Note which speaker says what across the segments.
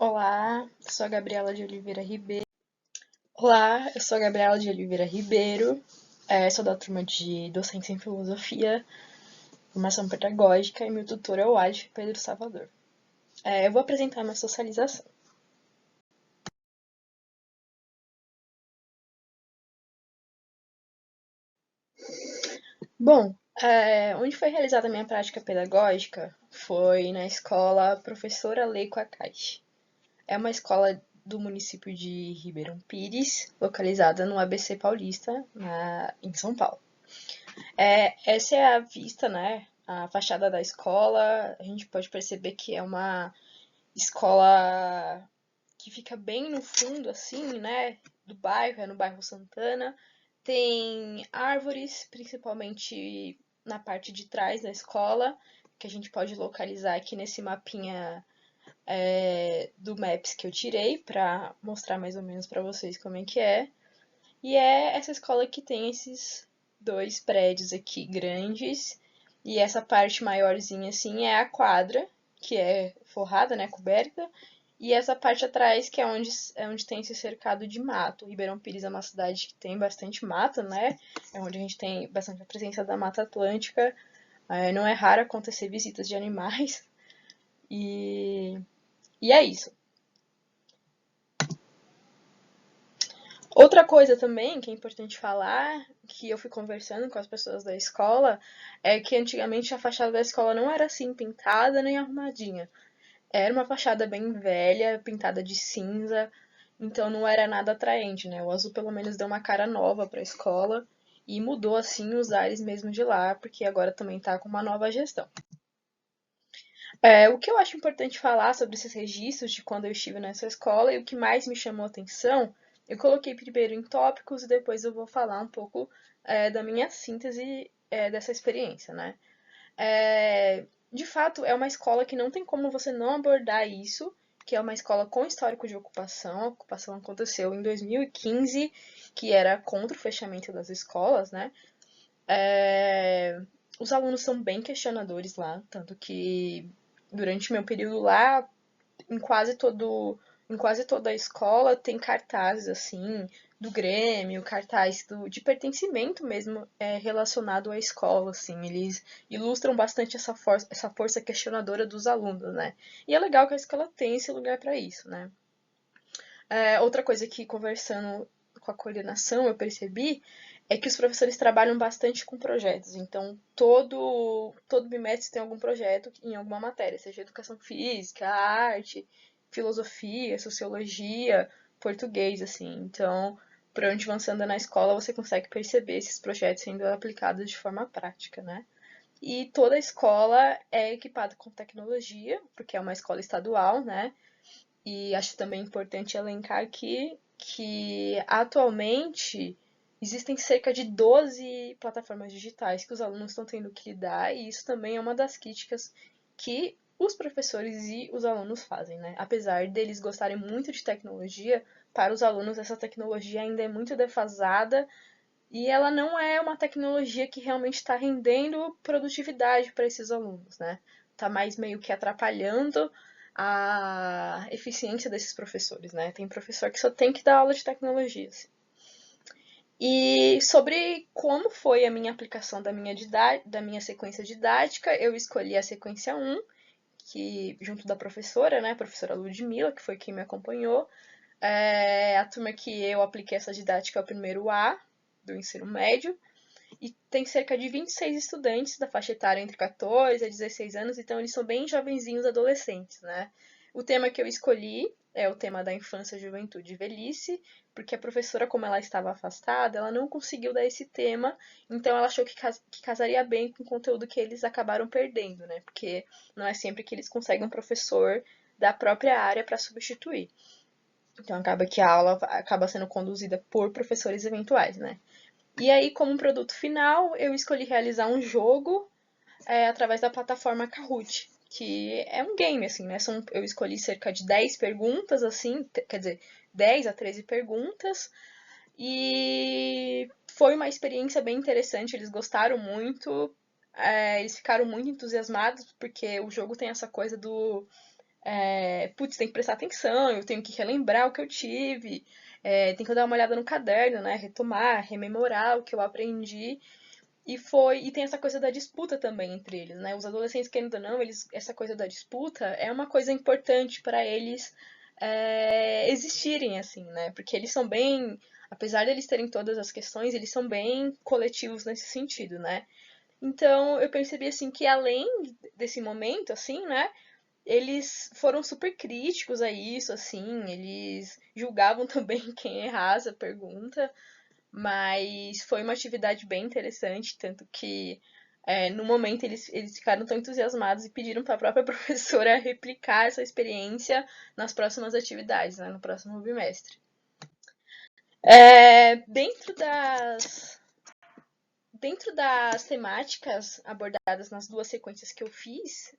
Speaker 1: Olá, eu sou a Gabriela de Oliveira Ribeiro. Olá, eu sou a Gabriela de Oliveira Ribeiro, sou da turma de Docência em Filosofia, Formação Pedagógica e meu tutor é o Adif Pedro Salvador. Eu vou apresentar minha socialização. Bom, onde foi realizada a minha prática pedagógica foi na escola Professora Leico Akashi. É uma escola do município de Ribeirão Pires, localizada no ABC Paulista, em São Paulo. Essa é a vista, né? A fachada da escola. A gente pode perceber que é uma escola que fica bem no fundo, assim, né? Do bairro, é no bairro Santana. Tem árvores, principalmente na parte de trás da escola, que a gente pode localizar aqui nesse mapinha do Maps que eu tirei para mostrar mais ou menos para vocês como é que é. E é essa escola que tem esses dois prédios aqui grandes. E essa parte maiorzinha assim é a quadra, que é forrada, né, coberta. E essa parte atrás, que é onde tem esse cercado de mato. Ribeirão Pires é uma cidade que tem bastante mato, né? É onde a gente tem bastante a presença da Mata Atlântica. Não é raro acontecer visitas de animais. E, e é isso. Outra coisa também que é importante falar, que eu fui conversando com as pessoas da escola, é que antigamente a fachada da escola não era assim pintada nem arrumadinha. Era uma fachada bem velha, pintada de cinza, então não era nada atraente, né? O azul pelo menos deu uma cara nova para a escola e mudou assim os ares mesmo de lá, porque agora também tá com uma nova gestão. O que eu acho importante falar sobre esses registros de quando eu estive nessa escola e o que mais me chamou a atenção, eu coloquei primeiro em tópicos e depois eu vou falar um pouco da minha síntese dessa experiência, né? De fato, é uma escola que não tem como você não abordar isso, que é uma escola com histórico de ocupação. A ocupação aconteceu em 2015, que era contra o fechamento das escolas, né? Os alunos são bem questionadores lá, tanto que durante meu período lá, em quase todo, em quase toda a escola tem cartazes assim do Grêmio, cartaz de pertencimento mesmo relacionado à escola, assim, eles ilustram bastante essa força questionadora dos alunos, né? E é legal que a escola tem esse lugar para isso, né? Outra coisa que conversando com a coordenação eu percebi é que os professores trabalham bastante com projetos. Então, todo bimestre tem algum projeto em alguma matéria, seja educação física, arte, filosofia, sociologia, português, assim. Então, por onde você anda na escola, você consegue perceber esses projetos sendo aplicados de forma prática, né? E toda a escola é equipada com tecnologia, porque é uma escola estadual, né? E acho também importante elencar aqui que atualmente existem cerca de 12 plataformas digitais que os alunos estão tendo que lidar, e isso também é uma das críticas que os professores e os alunos fazem, né? Apesar deles gostarem muito de tecnologia, para os alunos essa tecnologia ainda é muito defasada e ela não é uma tecnologia que realmente está rendendo produtividade para esses alunos, né? Está mais meio que atrapalhando a eficiência desses professores, né? Tem professor que só tem que dar aula de tecnologia. Assim. E sobre como foi a minha aplicação da minha sequência didática, eu escolhi a sequência 1, que junto da professora, né, a professora Ludmilla, que foi quem me acompanhou, a turma que eu apliquei essa didática é o primeiro A do ensino médio, e tem cerca de 26 estudantes da faixa etária entre 14 a 16 anos, então eles são bem jovenzinhos adolescentes, né? O tema que eu escolhi é o tema da infância, juventude e velhice, porque a professora, como ela estava afastada, ela não conseguiu dar esse tema, então ela achou que casaria bem com o conteúdo que eles acabaram perdendo, né? Porque não é sempre que eles conseguem um professor da própria área para substituir. Então acaba que a aula acaba sendo conduzida por professores eventuais, né? E aí, como produto final, eu escolhi realizar um jogo através da plataforma Kahoot, que é um game, assim, né? Eu escolhi cerca de 10 perguntas, assim, quer dizer, 10 a 13 perguntas, e foi uma experiência bem interessante, eles gostaram muito, eles ficaram muito entusiasmados, porque o jogo tem essa coisa Putz, tem que prestar atenção, eu tenho que relembrar o que eu tive, tem que dar uma olhada no caderno, né? Retomar, rememorar o que eu aprendi. E tem essa coisa da disputa também entre eles, né? Os adolescentes, querendo ou não, essa coisa da disputa é uma coisa importante para eles existirem, assim, né? Porque eles são bem, apesar de eles terem todas as questões, eles são bem coletivos nesse sentido, né? Então eu percebi assim que além desse momento, assim, né? Eles foram super críticos a isso, assim, eles julgavam também quem errasse a pergunta, mas foi uma atividade bem interessante, tanto que no momento eles ficaram tão entusiasmados e pediram para a própria professora replicar essa experiência nas próximas atividades, né, no próximo bimestre. Dentro das temáticas abordadas nas duas sequências que eu fiz,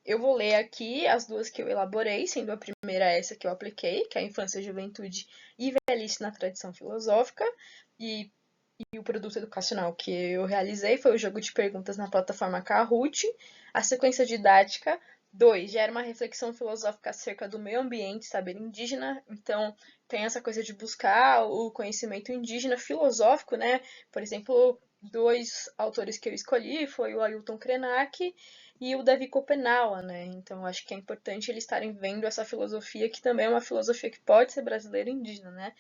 Speaker 1: eu vou ler aqui as duas que eu elaborei, sendo a primeira essa que eu apliquei, que é a infância, juventude e velhice na tradição filosófica, e o produto educacional que eu realizei foi o jogo de perguntas na plataforma Kahoot, a sequência didática 2 gera uma reflexão filosófica acerca do meio ambiente, saber indígena, então tem essa coisa de buscar o conhecimento indígena filosófico, né? Por exemplo, dois autores que eu escolhi foi o Ailton Krenak e o Davi Kopenawa, né? Então acho que é importante eles estarem vendo essa filosofia que também é uma filosofia que pode ser brasileira e indígena, né?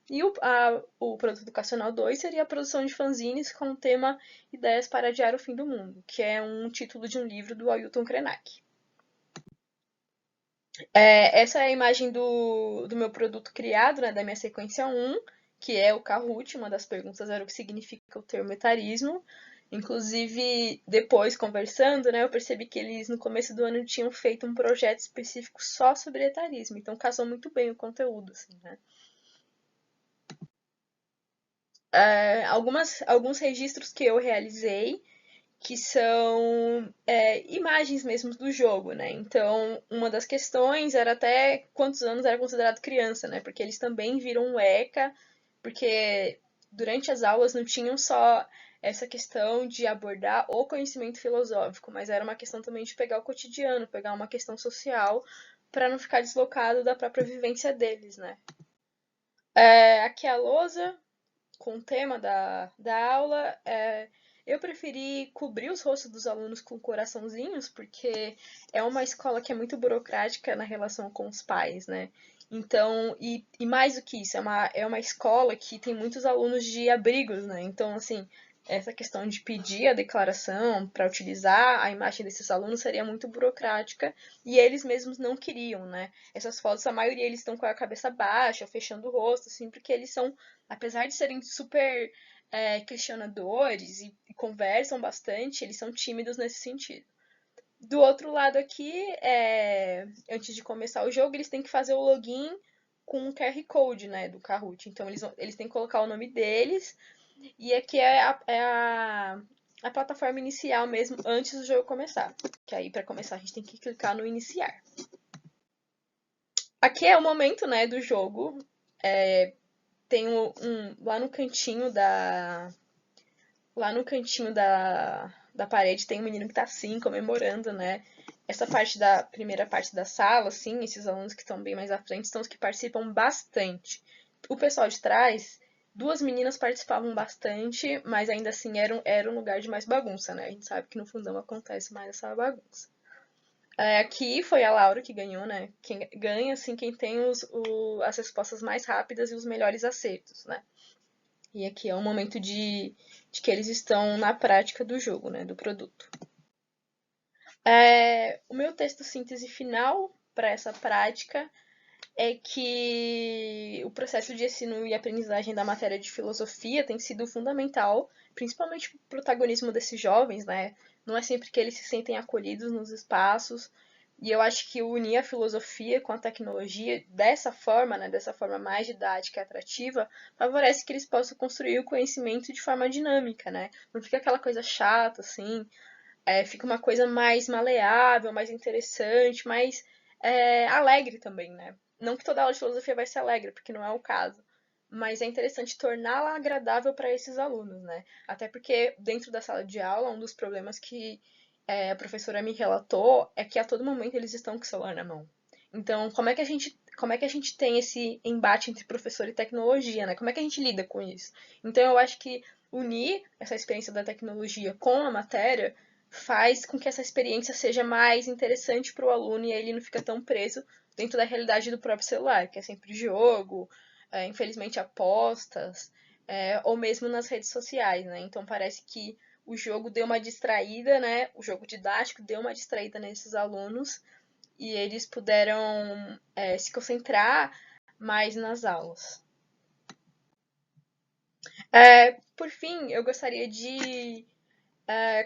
Speaker 1: E o produto educacional 2 seria a produção de fanzines com o tema Ideias para Adiar o Fim do Mundo, que é um título de um livro do Ailton Krenak. Essa é a imagem do meu produto criado, né, da minha sequência 1, que é o Kahoot. Uma das perguntas era o que significa o termo etarismo. Inclusive, depois conversando, né, eu percebi que eles no começo do ano tinham feito um projeto específico só sobre etarismo, então casou muito bem o conteúdo, assim, né? Alguns registros que eu realizei que são imagens mesmo do jogo, né? Então, uma das questões era até quantos anos era considerado criança, né? Porque eles também viram um ECA, porque durante as aulas não tinham só essa questão de abordar o conhecimento filosófico, mas era uma questão também de pegar o cotidiano, pegar uma questão social, para não ficar deslocado da própria vivência deles, né? Aqui é a lousa, com o tema da aula, eu preferi cobrir os rostos dos alunos com coraçãozinhos, porque é uma escola que é muito burocrática na relação com os pais, né? Então, e mais do que isso, é uma escola que tem muitos alunos de abrigos, né? Então, assim, essa questão de pedir a declaração para utilizar a imagem desses alunos seria muito burocrática e eles mesmos não queriam, né? Essas fotos, a maioria eles estão com a cabeça baixa, fechando o rosto, assim, porque eles são, apesar de serem super questionadores e conversam bastante, eles são tímidos nesse sentido. Do outro lado aqui, antes de começar o jogo, eles têm que fazer o login com um QR Code, né, do Kahoot. Então eles têm que colocar o nome deles e aqui é a plataforma inicial mesmo antes do jogo começar. Que aí para começar a gente tem que clicar no iniciar. Aqui é o momento, né, do jogo. Tem lá no cantinho da parede tem um menino que tá assim, comemorando, né? Essa primeira parte da sala, assim, esses alunos que estão bem mais à frente são os que participam bastante. O pessoal de trás, duas meninas participavam bastante, mas ainda assim era um lugar de mais bagunça, né? A gente sabe que no fundão acontece mais essa bagunça. Aqui foi a Laura que ganhou, né? Quem ganha, assim, quem tem as respostas mais rápidas e os melhores acertos, né? E aqui é um momento de que eles estão na prática do jogo, né, do produto. O meu texto síntese final para essa prática é que o processo de ensino e aprendizagem da matéria de filosofia tem sido fundamental, principalmente para o protagonismo desses jovens, né? Não é sempre que eles se sentem acolhidos nos espaços, e eu acho que unir a filosofia com a tecnologia dessa forma, né, dessa forma mais didática e atrativa, favorece que eles possam construir o conhecimento de forma dinâmica, né? Não fica aquela coisa chata, assim, fica uma coisa mais maleável, mais interessante, mais alegre também, né? Não que toda aula de filosofia vai ser alegre, porque não é o caso. Mas é interessante torná-la agradável para esses alunos, né? Até porque dentro da sala de aula, um dos problemas a professora me relatou é que a todo momento eles estão com o celular na mão. Então, como é que a gente tem esse embate entre professor e tecnologia, né? Como é que a gente lida com isso? Então, eu acho que unir essa experiência da tecnologia com a matéria faz com que essa experiência seja mais interessante para o aluno e aí ele não fica tão preso dentro da realidade do próprio celular, que é sempre jogo, infelizmente apostas, ou mesmo nas redes sociais, né? Então parece que o jogo deu uma distraída, né? O jogo didático deu uma distraída nesses alunos e eles puderam se concentrar mais nas aulas. Por fim, eu gostaria de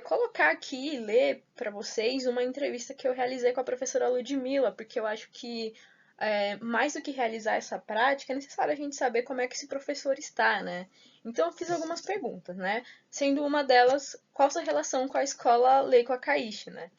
Speaker 1: colocar aqui e ler para vocês uma entrevista que eu realizei com a professora Ludmilla, porque eu acho que mais do que realizar essa prática, é necessário a gente saber como é que esse professor está, né? Então eu fiz algumas perguntas, né? Sendo uma delas, qual a sua relação com a escola Leico Akaishi, né?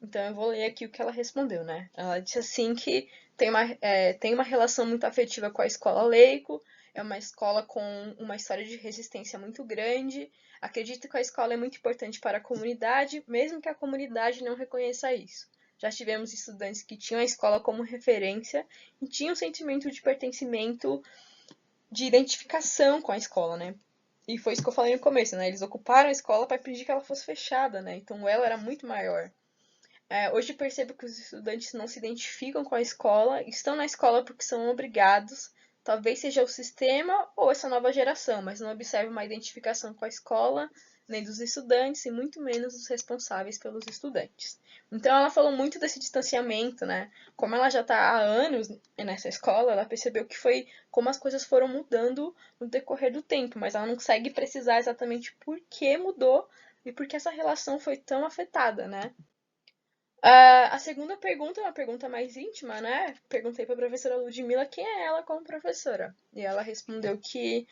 Speaker 1: Então eu vou ler aqui o que ela respondeu, né? Ela disse assim que tem uma relação muito afetiva com a escola Leico, é uma escola com uma história de resistência muito grande. Acredito que a escola é muito importante para a comunidade, mesmo que a comunidade não reconheça isso. Já tivemos estudantes que tinham a escola como referência e tinham um sentimento de pertencimento, de identificação com a escola, né? E foi isso que eu falei no começo, né? Eles ocuparam a escola para pedir que ela fosse fechada, né? Então o elo era muito maior. Hoje percebo que os estudantes não se identificam com a escola, estão na escola porque são obrigados. Talvez seja o sistema ou essa nova geração, mas não observo uma identificação com a escola, nem dos estudantes, e muito menos dos responsáveis pelos estudantes. Então ela falou muito desse distanciamento, né? Como ela já está há anos nessa escola, ela percebeu que foi como as coisas foram mudando no decorrer do tempo, mas ela não consegue precisar exatamente por que mudou e por que essa relação foi tão afetada, né? A segunda pergunta é uma pergunta mais íntima, né? Perguntei para a professora Ludmilla quem é ela como professora. E ela respondeu que,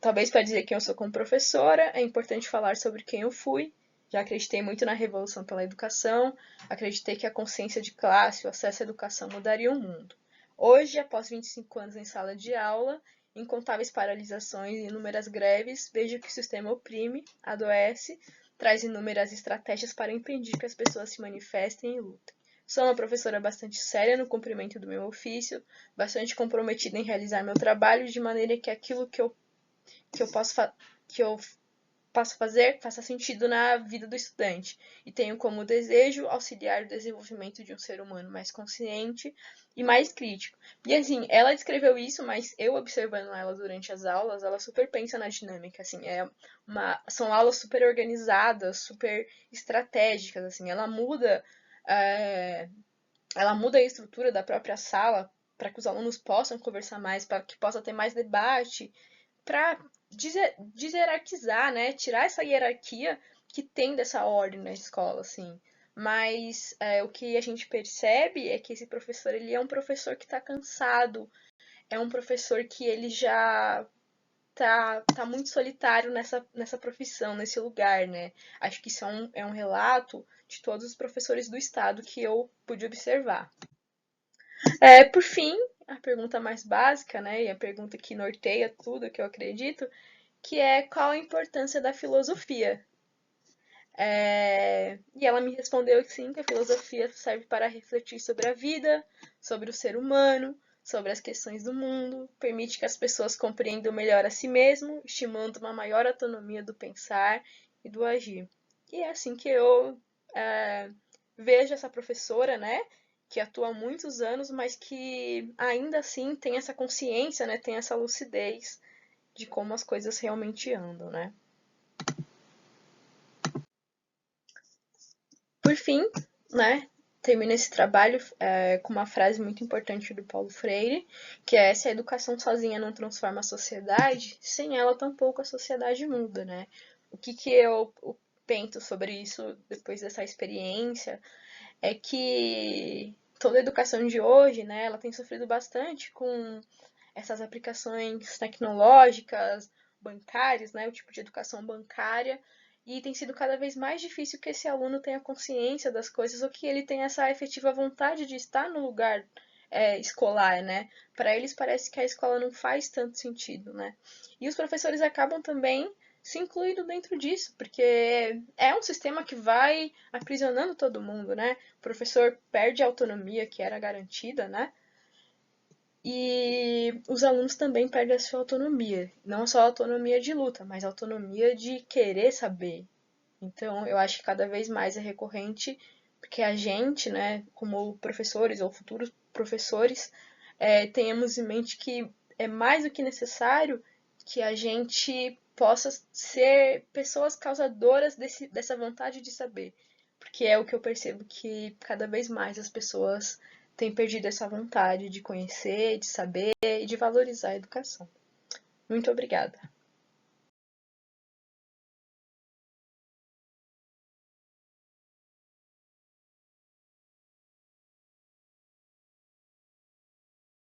Speaker 1: talvez para dizer quem eu sou como professora, é importante falar sobre quem eu fui. Já acreditei muito na revolução pela educação, acreditei que a consciência de classe, o acesso à educação mudaria o mundo. Hoje, após 25 anos em sala de aula, incontáveis paralisações e inúmeras greves, vejo que o sistema oprime, adoece, traz inúmeras estratégias para impedir que as pessoas se manifestem e lutem. Sou uma professora bastante séria no cumprimento do meu ofício, bastante comprometida em realizar meu trabalho, de maneira que aquilo que eu posso fazer faça sentido na vida do estudante. E tenho como desejo auxiliar o desenvolvimento de um ser humano mais consciente e mais crítico. E assim, ela descreveu isso, mas eu observando ela durante as aulas, ela super pensa na dinâmica, assim, são aulas super organizadas, super estratégicas, assim, é, ela muda a estrutura da própria sala para que os alunos possam conversar mais, para que possa ter mais debate, para deshierarquizar, né? Tirar essa hierarquia que tem dessa ordem na escola, assim. Mas o que a gente percebe é que esse professor ele é um professor que está cansado, é um professor que ele já tá muito solitário nessa profissão, nesse lugar, né? Acho que isso é um relato de todos os professores do estado que eu pude observar. Por fim, a pergunta mais básica, né? E a pergunta que norteia tudo que eu acredito, que é qual a importância da filosofia. E ela me respondeu que sim, que a filosofia serve para refletir sobre a vida, sobre o ser humano, sobre as questões do mundo, permite que as pessoas compreendam melhor a si mesmo, estimulando uma maior autonomia do pensar e do agir. E é assim que eu é, vejo essa professora, né, que atua há muitos anos, mas que ainda assim tem essa consciência, né, tem essa lucidez de como as coisas realmente andam, né. Por fim, né, termino esse trabalho com uma frase muito importante do Paulo Freire, que é: se a educação sozinha não transforma a sociedade, sem ela tampouco a sociedade muda, né? O que eu penso sobre isso depois dessa experiência é que toda a educação de hoje, né, ela tem sofrido bastante com essas aplicações tecnológicas, bancárias, né, o tipo de educação bancária, e tem sido cada vez mais difícil que esse aluno tenha consciência das coisas ou que ele tenha essa efetiva vontade de estar no lugar escolar, né? Para eles parece que a escola não faz tanto sentido, né? E os professores acabam também se incluído dentro disso, porque é um sistema que vai aprisionando todo mundo, né? O professor perde a autonomia que era garantida, né? E os alunos também perdem a sua autonomia, não só a autonomia de luta, mas a autonomia de querer saber. Então, eu acho que cada vez mais é recorrente, porque a gente, né, como professores ou futuros professores, tenhamos em mente que é mais do que necessário que a gente possa ser pessoas causadoras dessa vontade de saber. Porque é o que eu percebo que cada vez mais as pessoas têm perdido essa vontade de conhecer, de saber e de valorizar a educação. Muito obrigada.